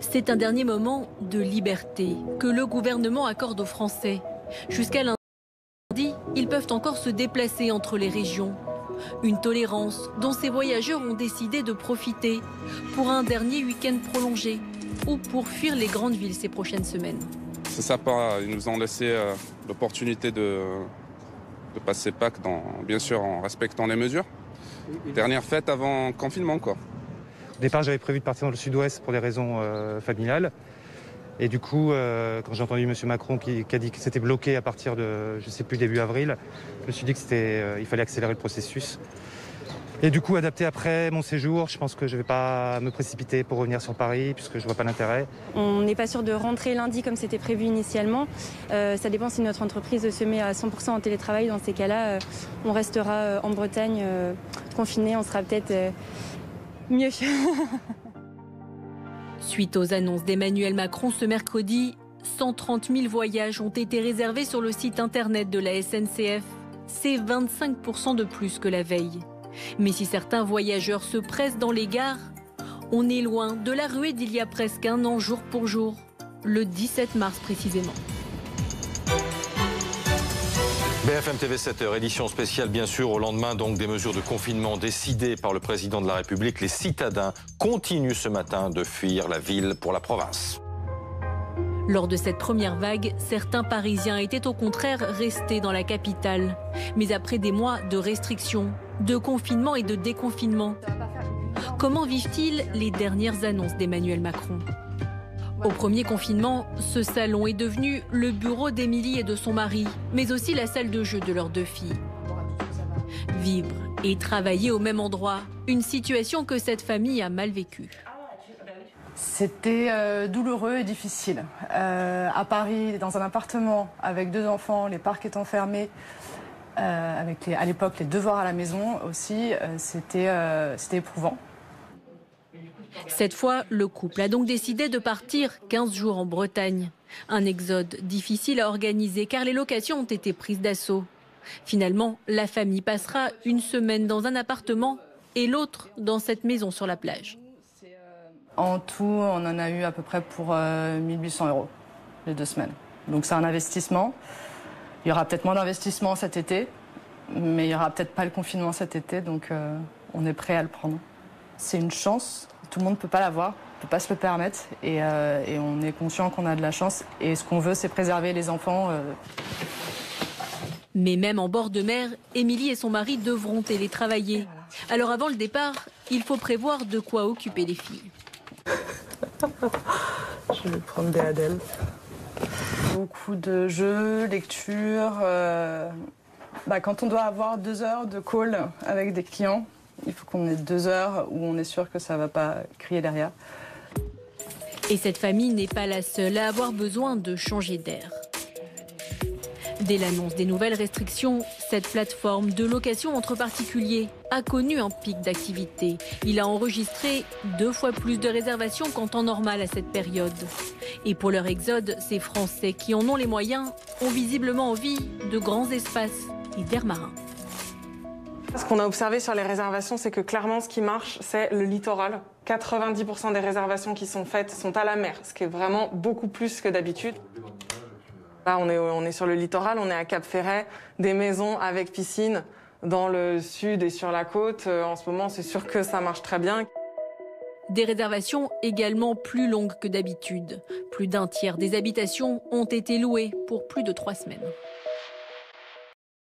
C'est un dernier moment de liberté que le gouvernement accorde aux Français. Jusqu'à lundi, ils peuvent encore se déplacer entre les régions. Une tolérance dont ces voyageurs ont décidé de profiter pour un dernier week-end prolongé ou pour fuir les grandes villes ces prochaines semaines. C'est sympa, ils nous ont laissé l'opportunité de passer Pâques, bien sûr en respectant les mesures. Dernière fête avant confinement, quoi. Au départ, j'avais prévu de partir dans le sud-ouest pour des raisons familiales. Et du coup, quand j'ai entendu M. Macron qui a dit que c'était bloqué à partir de, je ne sais plus, début avril, je me suis dit qu'il fallait accélérer le processus. Et du coup, adapter après mon séjour, je pense que je ne vais pas me précipiter pour revenir sur Paris, puisque je ne vois pas l'intérêt. On n'est pas sûr de rentrer lundi comme c'était prévu initialement. Ça dépend si notre entreprise se met à 100% en télétravail. Dans ces cas-là, on restera en Bretagne confiné, on sera peut-être mieux. Suite aux annonces d'Emmanuel Macron ce mercredi, 130 000 voyages ont été réservés sur le site internet de la SNCF. C'est 25% de plus que la veille. Mais si certains voyageurs se pressent dans les gares, on est loin de la ruée d'il y a presque un an jour pour jour, le 17 mars précisément. BFM TV 7h, édition spéciale bien sûr au lendemain donc des mesures de confinement décidées par le président de la République. Les citadins continuent ce matin de fuir la ville pour la province. Lors de cette première vague, certains Parisiens étaient au contraire restés dans la capitale. Mais après des mois de restrictions, de confinement et de déconfinement, comment vivent-ils les dernières annonces d'Emmanuel Macron ? Au premier confinement, ce salon est devenu le bureau d'Émilie et de son mari, mais aussi la salle de jeu de leurs deux filles. Vivre et travailler au même endroit, une situation que cette famille a mal vécue. C'était douloureux et difficile. À Paris, dans un appartement avec 2 enfants, les parcs étant fermés, avec à l'époque les devoirs à la maison aussi, c'était éprouvant. Cette fois, le couple a donc décidé de partir 15 jours en Bretagne. Un exode difficile à organiser car les locations ont été prises d'assaut. Finalement, la famille passera une semaine dans un appartement et l'autre dans cette maison sur la plage. En tout, on en a eu à peu près pour 1 800 € les 2 semaines. Donc c'est un investissement. Il y aura peut-être moins d'investissement cet été, mais il n'y aura peut-être pas le confinement cet été, donc on est prêt à le prendre. C'est une chance, tout le monde ne peut pas l'avoir, ne peut pas se le permettre, et on est conscient qu'on a de la chance. Et ce qu'on veut, c'est préserver les enfants. Mais même en bord de mer, Émilie et son mari devront télétravailler. Alors avant le départ, il faut prévoir de quoi occuper les filles. Je vais prendre des Adèle. Beaucoup de jeux, lecture. Quand on doit avoir 2 heures de call avec des clients, il faut qu'on ait 2 heures où on est sûr que ça ne va pas crier derrière. Et cette famille n'est pas la seule à avoir besoin de changer d'air. Dès l'annonce des nouvelles restrictions, cette plateforme de location entre particuliers a connu un pic d'activité. Il a enregistré 2 fois plus de réservations qu'en temps normal à cette période. Et pour leur exode, ces Français qui en ont les moyens ont visiblement envie de grands espaces et d'air marin. Ce qu'on a observé sur les réservations, c'est que clairement ce qui marche, c'est le littoral. 90% des réservations qui sont faites sont à la mer, ce qui est vraiment beaucoup plus que d'habitude. Là, on est sur le littoral, on est à Cap-Ferret, des maisons avec piscine dans le sud et sur la côte. En ce moment, c'est sûr que ça marche très bien. Des réservations également plus longues que d'habitude. Plus d'1 tiers des habitations ont été louées pour plus de 3 semaines.